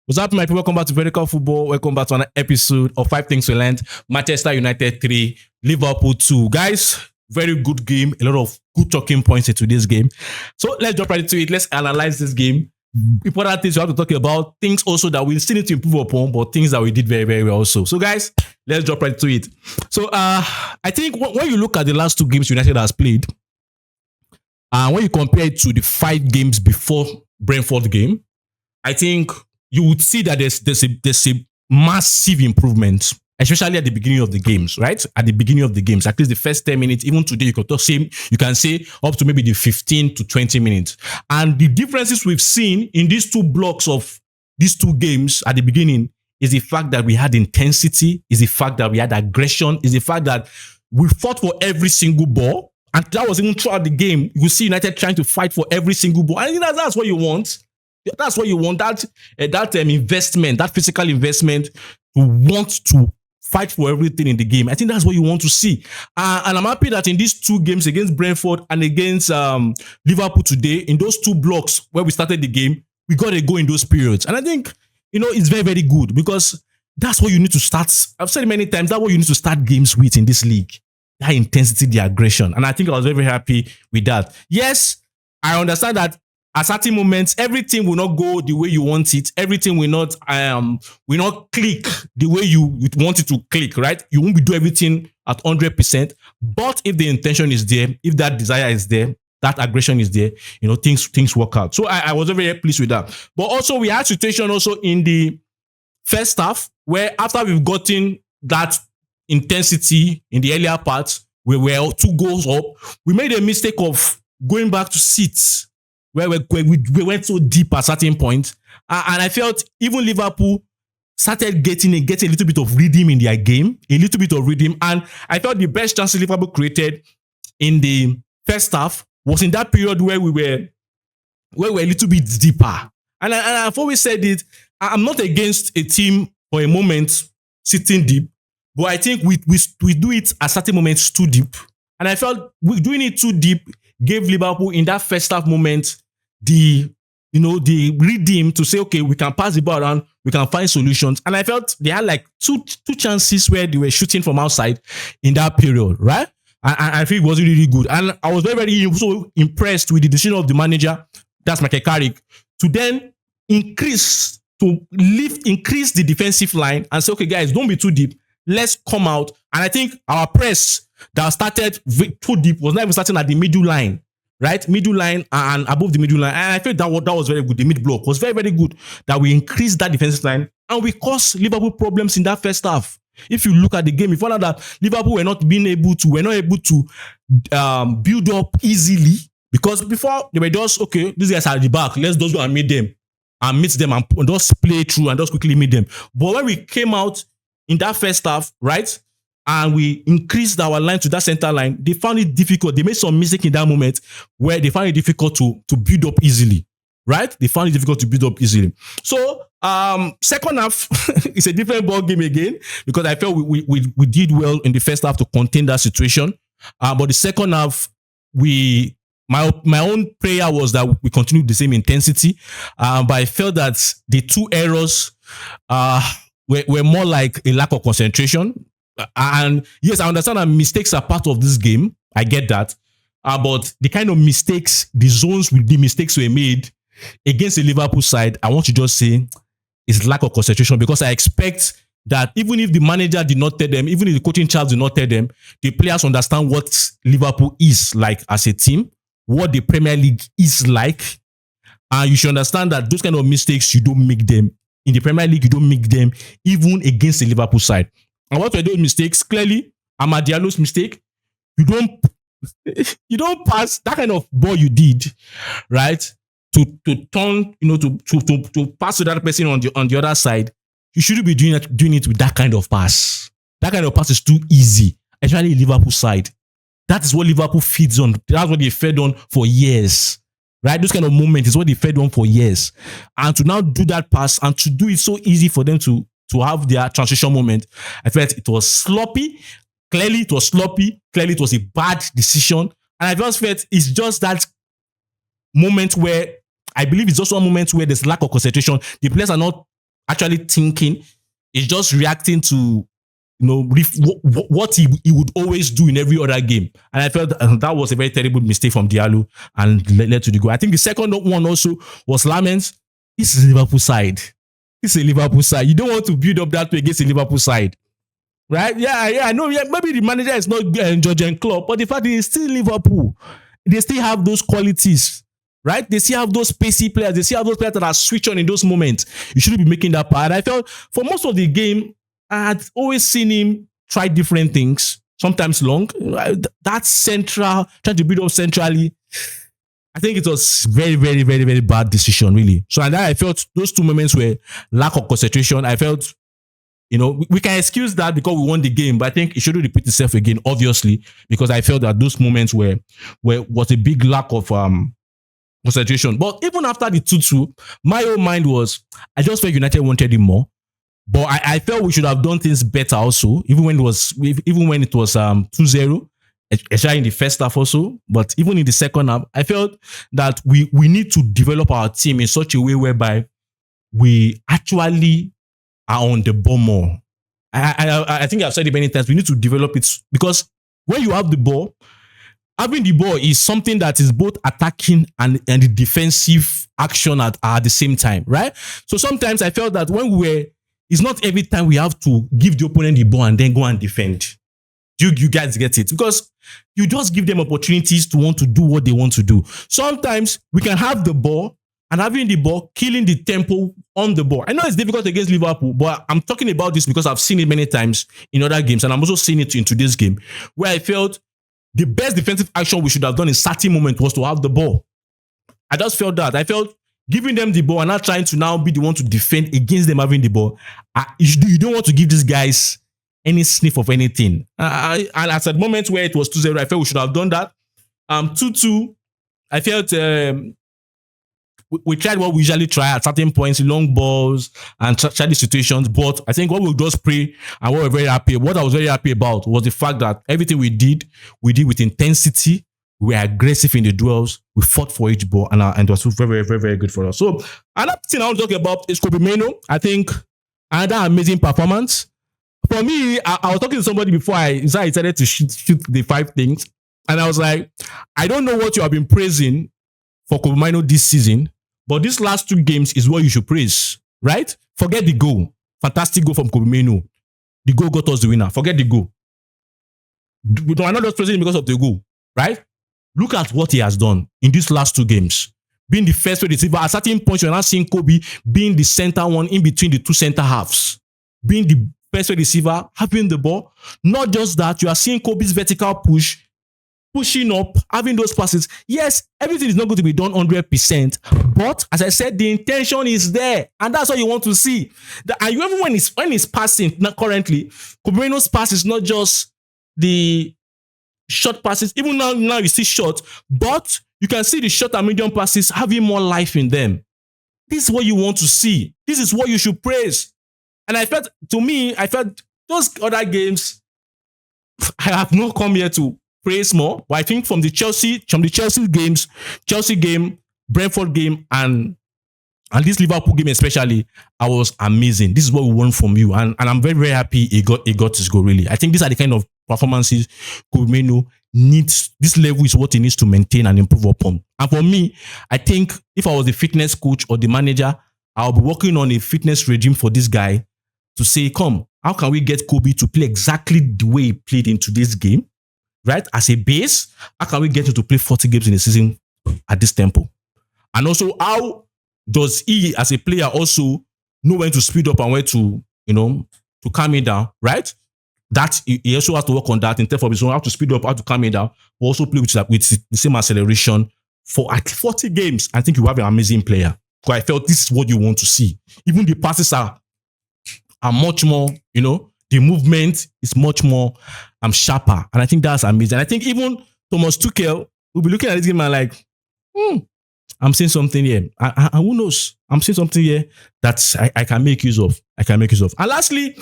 What's up, my people? Welcome back to Vertical Football. Welcome back to another episode of 5 Things We Learned. Manchester United 3, Liverpool 2. Guys, very good game. A lot of good talking points into this game. So let's jump right into it. Let's analyze this game. Important things we have to talk about. Things also that we still need to improve upon, but things that we did very, very well also. So guys, let's jump right into it. So I think when you look at the last two games United has played, when you compare it to the 5 games before Brentford game, I think you would see that there's a massive improvement, especially at the beginning of the games, right? At the beginning of the games, at least the first 10 minutes, even today, you can say up to maybe the 15 to 20 minutes. And the differences we've seen in these two blocks of these two games at the beginning is the fact that we had intensity, is the fact that we had aggression, is the fact that we fought for every single ball. And that was even throughout the game. You see United trying to fight for every single ball. And that's what you want. That's what you want, that investment, that physical investment, to want to fight for everything in the game. I think that's what you want to see. And I'm happy that in these two games against Brentford and against Liverpool today, in those two blocks where we started the game, we got to go in those periods. And I think, it's very, very good because that's what you need to start. I've said it many times, that's what you need to start games with in this league. That intensity, the aggression. And I think I was very, very happy with that. Yes, I understand that at certain moments, everything will not go the way you want it. Everything will not click the way you want it to click, right? You won't be doing everything at 100%. But if the intention is there, if that desire is there, that aggression is there, things work out. So I was very pleased with that. But also we had situation also in the first half where after we've gotten that intensity in the earlier part, where we were 2 goals up, we made a mistake of going back to sit, where we went so deep at certain point. And I felt even Liverpool started getting a little bit of rhythm in their game, a little bit of rhythm. And I felt the best chances Liverpool created in the first half was in that period where we were a little bit deeper. And I've always said it, I'm not against a team for a moment sitting deep, but I think we do it at certain moments too deep. And I felt doing it too deep gave Liverpool in that first half moment the rhythm to say, okay, we can pass the ball around, we can find solutions. And I felt they had like two chances where they were shooting from outside in that period, right? And I think it was really, really good. And I was very, very so impressed with the decision of the manager, that's Michael Carrick, to then increase the defensive line and say, okay, guys, don't be too deep. Let's come out. And I think our press that started too deep was not even starting at the middle line, right? Middle line and above the middle line. And I felt that was very good. The mid block was very, very good that we increased that defensive line and we caused Liverpool problems in that first half. If you look at the game, you find out that Liverpool were not able to build up easily because before they were just, okay, these guys are at the back. Let's just go and meet them and just play through and just quickly meet them. But when we came out in that first half, right, and we increased our line to that center line, they found it difficult. They made some mistake in that moment where they found it difficult to build up easily, right? They found it difficult to build up easily. So, second half is a different ball game again because I felt we did well in the first half to contain that situation. But the second half, my own prayer was that we continued the same intensity. But I felt that the 2 errors were more like a lack of concentration. And yes, I understand that mistakes are part of this game. I get that. But the kind of mistakes, the zones with the mistakes were made against the Liverpool side, I want to just say is lack of concentration because I expect that even if the manager did not tell them, even if the coaching staff did not tell them, the players understand what Liverpool is like as a team, what the Premier League is like. And you should understand that those kind of mistakes, you don't make them. In the Premier League, you don't make them even against the Liverpool side. And what were those mistakes? Clearly, Amad Diallo's mistake. You don't pass that kind of ball you did, right? To turn, to pass to that person on the other side. You shouldn't be doing it with that kind of pass. That kind of pass is too easy, especially Liverpool side. That is what Liverpool feeds on. That's what they fed on for years. Right? Those kind of moments is what they fed on for years. And to now do that pass and to do it so easy for them to have their transition moment, I felt it was sloppy. Clearly, it was sloppy. Clearly, it was a bad decision. And I just felt it's just that moment where I believe it's just one moment where there's lack of concentration. The players are not actually thinking. He's just reacting to what he would always do in every other game. And I felt that was a very terrible mistake from Diallo and led to the goal. I think the second one also was Lamens. This is Liverpool side. This is a Liverpool side. You don't want to build up that way against a Liverpool side. Right? Yeah, I know. Yeah, maybe the manager is not Jurgen Klopp, but the fact is still Liverpool. They still have those qualities. Right? They still have those pacey players. They still have those players that are switch on in those moments. You shouldn't be making that part. I felt for most of the game, I had always seen him try different things, sometimes long. That central, trying to build up centrally, I think it was very, very, very, very bad decision, really. So, and then I felt those two moments were lack of concentration. I felt, we can excuse that because we won the game, but I think it shouldn't repeat itself again, obviously, because I felt that those moments was a big lack of concentration. But even after the 2-2, my own mind was, I just felt United wanted him more. But I felt we should have done things better also, even when it was 2-0, especially in the first half also. But even in the second half, I felt that we need to develop our team in such a way whereby we actually are on the ball more. I think I've said it many times. We need to develop it because when you have the ball, having the ball is something that is both attacking and the defensive action at the same time, right? So sometimes I felt that it's not every time we have to give the opponent the ball and then go and defend. You guys get it? Because you just give them opportunities to want to do what they want to do. Sometimes we can have the ball and having the ball, killing the tempo on the ball. I know it's difficult against Liverpool, but I'm talking about this because I've seen it many times in other games, and I'm also seeing it in today's game, where I felt the best defensive action we should have done in certain moment was to have the ball. I just felt that. I felt giving them the ball and not trying to now be the one to defend against them having the ball. You don't want to give these guys any sniff of anything. And at a moment where it was 2-0, I felt we should have done that. 2-2, I felt we tried what we usually try at certain points, long balls and challenge situations. But I think what we just pray and what I was very happy about was the fact that everything we did with intensity. We were aggressive in the duels. We fought for each ball, and it was very, very, very good for us. So another thing I want to talk about is Kobbie Mainoo. I think another amazing performance. For me, I was talking to somebody before I decided to shoot the 5 things, and I was like, I don't know what you have been praising for Kobbie Mainoo this season, but these last 2 games is what you should praise, right? Forget the goal. Fantastic goal from Kobbie Mainoo. The goal got us the winner. Forget the goal. We are not just praising him because of the goal, right? Look at what he has done in these last 2 games. Being the first receiver, at certain points, you're not seeing Kobbie being the center one in between the 2 center halves. Being the first receiver, having the ball. Not just that, you are seeing Kobbie's vertical pushing up, having those passes. Yes, everything is not going to be done 100%. But as I said, the intention is there. And that's what you want to see. And even when he's passing, not currently, Kobbie Mainoo's pass is not just the short passes, even now you see short, but you can see the short and medium passes having more life in them. This is what you want to see. This is what you should praise. And I felt those other games, I have not come here to praise more, but I think from the Chelsea games, Chelsea game, Brentford game, and this Liverpool game especially, I was amazing. This is what we want from you, and I'm very, very happy he got his goal. Really, I think these are the kind of performances Kobbie Mainoo needs. This level is what he needs to maintain and improve upon. And for me, I think if I was the fitness coach or the manager, I'll be working on a fitness regime for this guy to say, come, how can we get Kobbie to play exactly the way he played in today's game, right? As a base, how can we get him to play 40 games in a season at this tempo? And also, how does he, as a player, also know when to speed up and where to calm it down, right? That he also has to work on that in terms of his own, how to speed up, how to calm it down, but also play with the same acceleration for at 40 games. I think you have an amazing player. Because I felt this is what you want to see. Even the passes are much more, the movement is much more sharper. And I think that's amazing. I think even Thomas Tuchel will be looking at this game and like, I'm seeing something here. And who knows? I'm seeing something here that I can make use of. And lastly,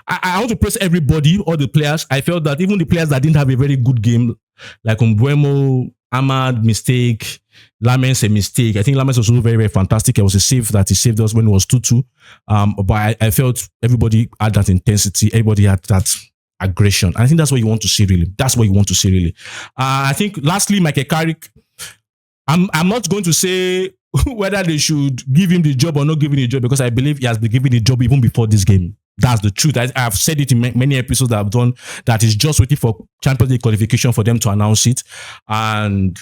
I want to praise everybody, all the players. I felt that even the players that didn't have a very good game, like Mbeumo Ahmad mistake, Lamens a mistake. I think Lamens was also very, very fantastic. It was a save that he saved us when it was 2-2. But I felt everybody had that intensity. Everybody had that aggression. And I think that's what you want to see, really. That's what you want to see, really. I think, lastly, Michael Carrick, I'm not going to say whether they should give him the job or not give him the job, because I believe he has been given the job even before this game. That's the truth. I've said it in many episodes that I've done, that is just waiting for Champions League qualification for them to announce it. And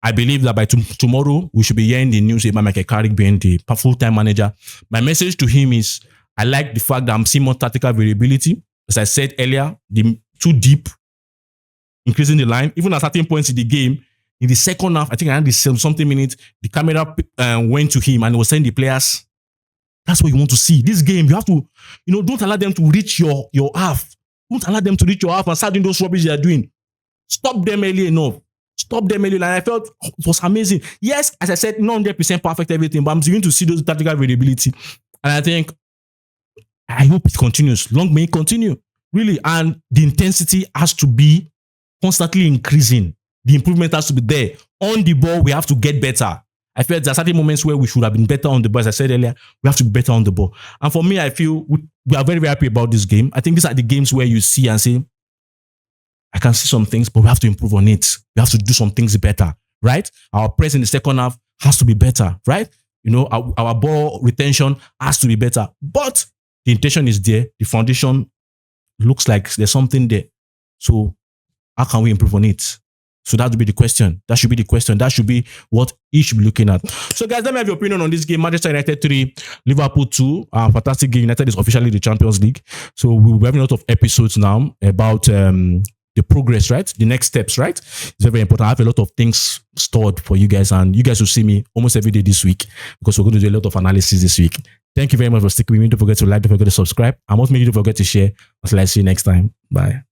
I believe that by tomorrow, we should be hearing the news about Michael Carrick being the full-time manager. My message to him is, I like the fact that I'm seeing more tactical variability. As I said earlier, too deep, increasing the line. Even at certain points in the game, in the second half, I think around the something minutes, the camera went to him and was saying the players, that's what you want to see. This game, you have to, don't allow them to reach your half. Don't allow them to reach your half and start doing those rubbish they are doing. Stop them early enough. Stop them early. And I felt it was amazing. Yes, as I said, not 100% perfect everything, but I'm beginning to see those tactical variability. And I hope it continues. Long may it continue. Really. And the intensity has to be constantly increasing. The improvement has to be there. On the ball, we have to get better. I felt there are certain moments where we should have been better on the ball. As I said earlier, we have to be better on the ball. And for me, I feel we are very, very happy about this game. I think these are the games where you see and say, I can see some things, but we have to improve on it. We have to do some things better, right? Our press in the second half has to be better, right? Our ball retention has to be better. But the intention is there. The foundation looks like there's something there. So how can we improve on it? So that would be the question. That should be the question. That should be what he should be looking at. So guys, let me have your opinion on this game. Manchester United 3, Liverpool 2. Fantastic game. United is officially the Champions League. So we'll be having a lot of episodes now about the progress, right? The next steps, right? It's very, very important. I have a lot of things stored for you guys, and you guys will see me almost every day this week, because we're going to do a lot of analysis this week. Thank you very much for sticking with me. Don't forget to like, don't forget to subscribe, and most make you don't forget to share. Until I see you next time. Bye.